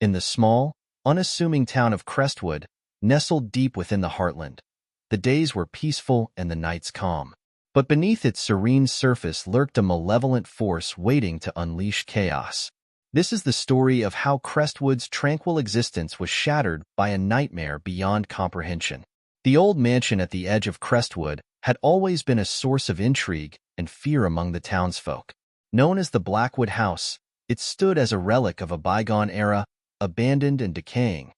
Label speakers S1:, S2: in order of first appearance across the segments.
S1: In the small, unassuming town of Crestwood, nestled deep within the heartland, the days were peaceful and the nights calm. But beneath its serene surface lurked a malevolent force waiting to unleash chaos. This is the story of how Crestwood's tranquil existence was shattered by a nightmare beyond comprehension. The old mansion at the edge of Crestwood had always been a source of intrigue and fear among the townsfolk. Known as the Blackwood House, it stood as a relic of a bygone era, abandoned and decaying,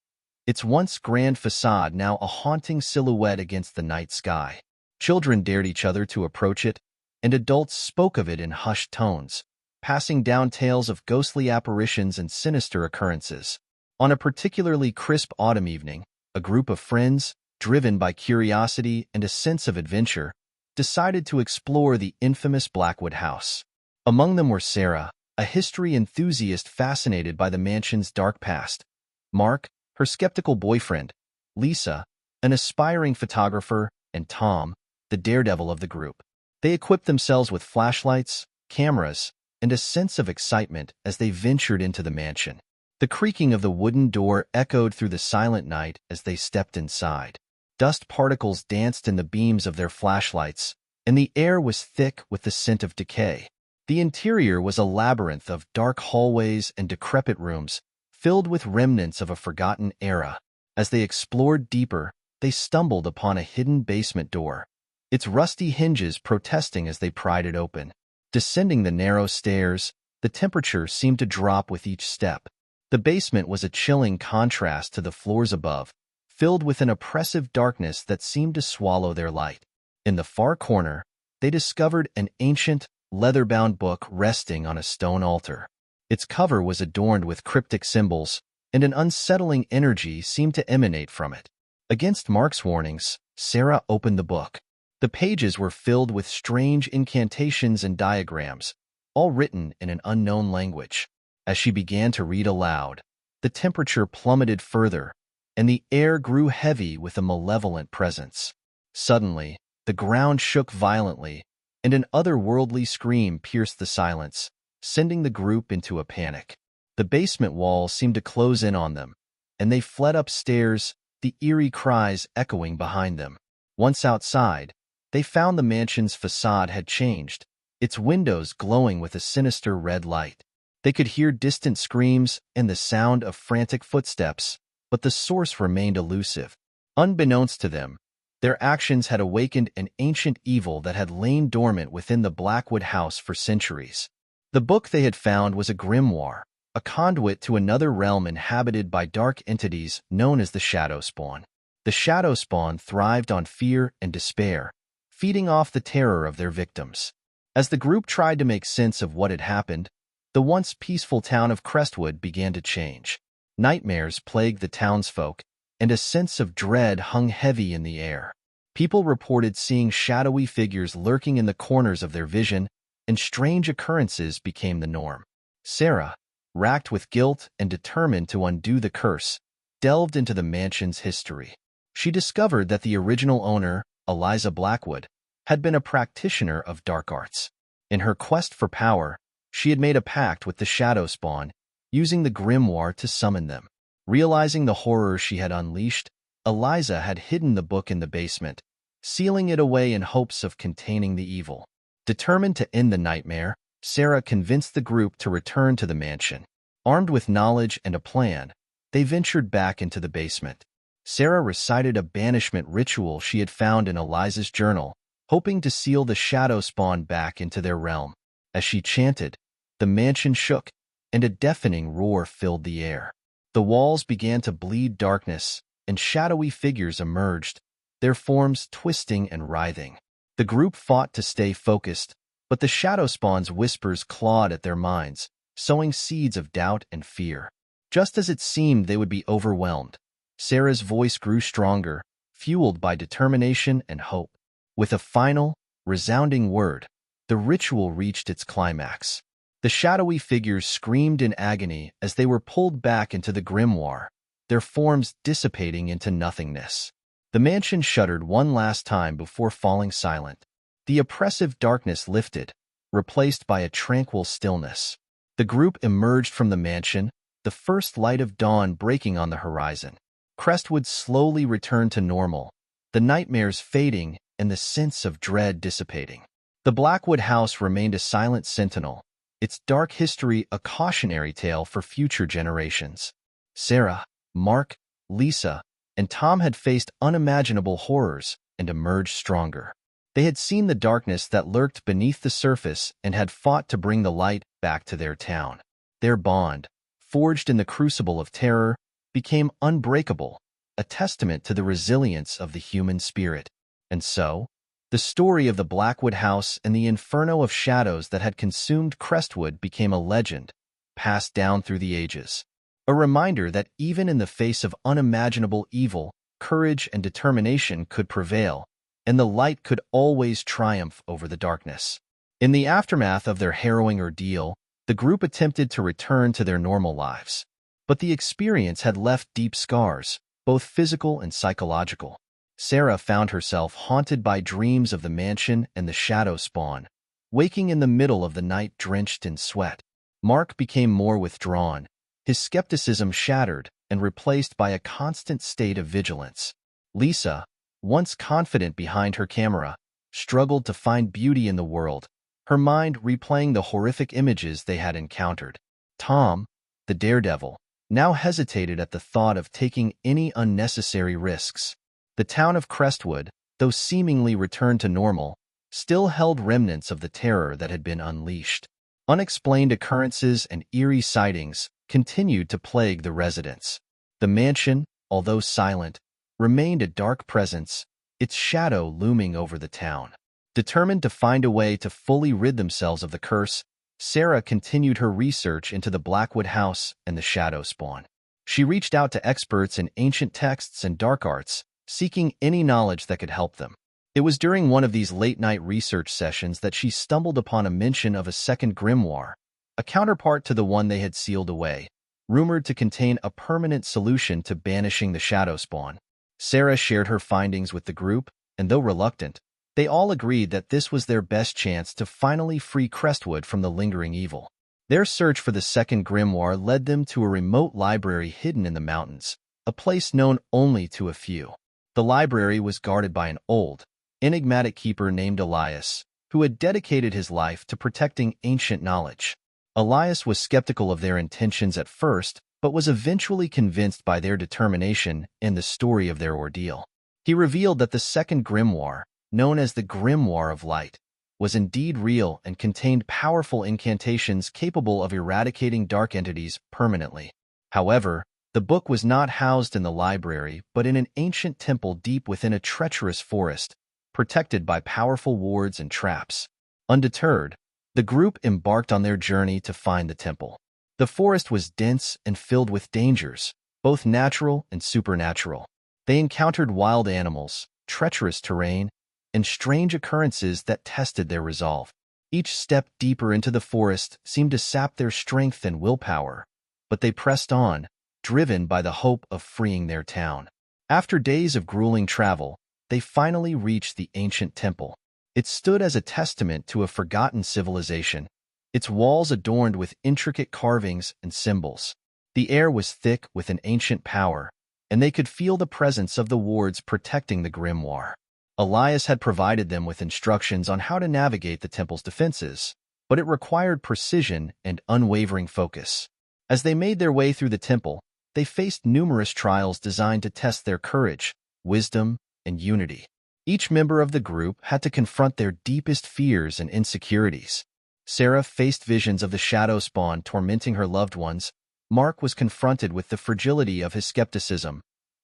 S1: its once grand facade now a haunting silhouette against the night sky. Children dared each other to approach it, and adults spoke of it in hushed tones, passing down tales of ghostly apparitions and sinister occurrences. On a particularly crisp autumn evening, a group of friends, driven by curiosity and a sense of adventure, decided to explore the infamous Blackwood House. Among them were Sarah, a history enthusiast fascinated by the mansion's dark past; Mark, her skeptical boyfriend; Lisa, an aspiring photographer; and Tom, the daredevil of the group. They equipped themselves with flashlights, cameras, and a sense of excitement as they ventured into the mansion. The creaking of the wooden door echoed through the silent night as they stepped inside. Dust particles danced in the beams of their flashlights, and the air was thick with the scent of decay. The interior was a labyrinth of dark hallways and decrepit rooms, filled with remnants of a forgotten era. As they explored deeper, they stumbled upon a hidden basement door, its rusty hinges protesting as they pried it open. Descending the narrow stairs, the temperature seemed to drop with each step. The basement was a chilling contrast to the floors above, filled with an oppressive darkness that seemed to swallow their light. In the far corner, they discovered an ancient, leather-bound book resting on a stone altar. Its cover was adorned with cryptic symbols, and an unsettling energy seemed to emanate from it. Against Mark's warnings, Sarah opened the book. The pages were filled with strange incantations and diagrams, all written in an unknown language. As she began to read aloud, the temperature plummeted further, and the air grew heavy with a malevolent presence. Suddenly, the ground shook violently, and an otherworldly scream pierced the silence, sending the group into a panic. The basement walls seemed to close in on them, and they fled upstairs, the eerie cries echoing behind them. Once outside, they found the mansion's facade had changed, its windows glowing with a sinister red light. They could hear distant screams and the sound of frantic footsteps, but the source remained elusive. Unbeknownst to them, their actions had awakened an ancient evil that had lain dormant within the Blackwood House for centuries. The book they had found was a grimoire, a conduit to another realm inhabited by dark entities known as the Shadow Spawn. The Shadow Spawn thrived on fear and despair, feeding off the terror of their victims. As the group tried to make sense of what had happened, the once peaceful town of Crestwood began to change. Nightmares plagued the townsfolk, and a sense of dread hung heavy in the air. People reported seeing shadowy figures lurking in the corners of their vision, and strange occurrences became the norm. Sarah, racked with guilt and determined to undo the curse, delved into the mansion's history. She discovered that the original owner, Eliza Blackwood, had been a practitioner of dark arts. In her quest for power, she had made a pact with the Shadow Spawn, using the grimoire to summon them. Realizing the horror she had unleashed, Eliza had hidden the book in the basement, sealing it away in hopes of containing the evil. Determined to end the nightmare, Sarah convinced the group to return to the mansion. Armed with knowledge and a plan, they ventured back into the basement. Sarah recited a banishment ritual she had found in Eliza's journal, hoping to seal the Shadow Spawn back into their realm. As she chanted, the mansion shook, and a deafening roar filled the air. The walls began to bleed darkness, and shadowy figures emerged, their forms twisting and writhing. The group fought to stay focused, but the Shadow Spawn's whispers clawed at their minds, sowing seeds of doubt and fear. Just as it seemed they would be overwhelmed, Sarah's voice grew stronger, fueled by determination and hope. With a final, resounding word, the ritual reached its climax. The shadowy figures screamed in agony as they were pulled back into the grimoire, their forms dissipating into nothingness. The mansion shuddered one last time before falling silent. The oppressive darkness lifted, replaced by a tranquil stillness. The group emerged from the mansion, the first light of dawn breaking on the horizon. Crestwood slowly returned to normal, the nightmares fading and the sense of dread dissipating. The Blackwood house remained a silent sentinel, its dark history a cautionary tale for future generations. Sarah, Mark, Lisa, and Tom had faced unimaginable horrors and emerged stronger. They had seen the darkness that lurked beneath the surface and had fought to bring the light back to their town. Their bond, forged in the crucible of terror, became unbreakable, a testament to the resilience of the human spirit. And so, the story of the Blackwood house and the inferno of shadows that had consumed Crestwood became a legend, passed down through the ages. A reminder that even in the face of unimaginable evil, courage and determination could prevail, and the light could always triumph over the darkness. In the aftermath of their harrowing ordeal, the group attempted to return to their normal lives. But the experience had left deep scars, both physical and psychological. Sarah found herself haunted by dreams of the mansion and the shadow spawn, waking in the middle of the night drenched in sweat. Mark became more withdrawn, his skepticism shattered and replaced by a constant state of vigilance. Lisa, once confident behind her camera, struggled to find beauty in the world, her mind replaying the horrific images they had encountered. Tom, the daredevil, now hesitated at the thought of taking any unnecessary risks. The town of Crestwood, though seemingly returned to normal, still held remnants of the terror that had been unleashed. Unexplained occurrences and eerie sightings continued to plague the residents. The mansion, although silent, remained a dark presence, its shadow looming over the town. Determined to find a way to fully rid themselves of the curse, Sarah continued her research into the Blackwood house and the shadow spawn. She reached out to experts in ancient texts and dark arts, seeking any knowledge that could help them. It was during one of these late-night research sessions that she stumbled upon a mention of a second grimoire, a counterpart to the one they had sealed away, rumored to contain a permanent solution to banishing the shadow spawn. Sarah shared her findings with the group, and though reluctant, they all agreed that this was their best chance to finally free Crestwood from the lingering evil. Their search for the second grimoire led them to a remote library hidden in the mountains, a place known only to a few. The library was guarded by an old, enigmatic keeper named Elias, who had dedicated his life to protecting ancient knowledge. Elias was skeptical of their intentions at first, but was eventually convinced by their determination and the story of their ordeal. He revealed that the second grimoire, known as the Grimoire of Light, was indeed real and contained powerful incantations capable of eradicating dark entities permanently. However, the book was not housed in the library but in an ancient temple deep within a treacherous forest, protected by powerful wards and traps. Undeterred, the group embarked on their journey to find the temple. The forest was dense and filled with dangers, both natural and supernatural. They encountered wild animals, treacherous terrain, and strange occurrences that tested their resolve. Each step deeper into the forest seemed to sap their strength and willpower, but they pressed on, driven by the hope of freeing their town. After days of grueling travel, they finally reached the ancient temple. It stood as a testament to a forgotten civilization, its walls adorned with intricate carvings and symbols. The air was thick with an ancient power, and they could feel the presence of the wards protecting the grimoire. Elias had provided them with instructions on how to navigate the temple's defenses, but it required precision and unwavering focus. As they made their way through the temple, they faced numerous trials designed to test their courage, wisdom, and unity. Each member of the group had to confront their deepest fears and insecurities. Sarah faced visions of the shadow spawn tormenting her loved ones. Mark was confronted with the fragility of his skepticism.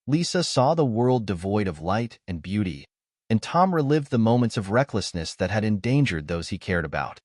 S1: Lisa saw the world devoid of light and beauty, and Tom relived the moments of recklessness that had endangered those he cared about.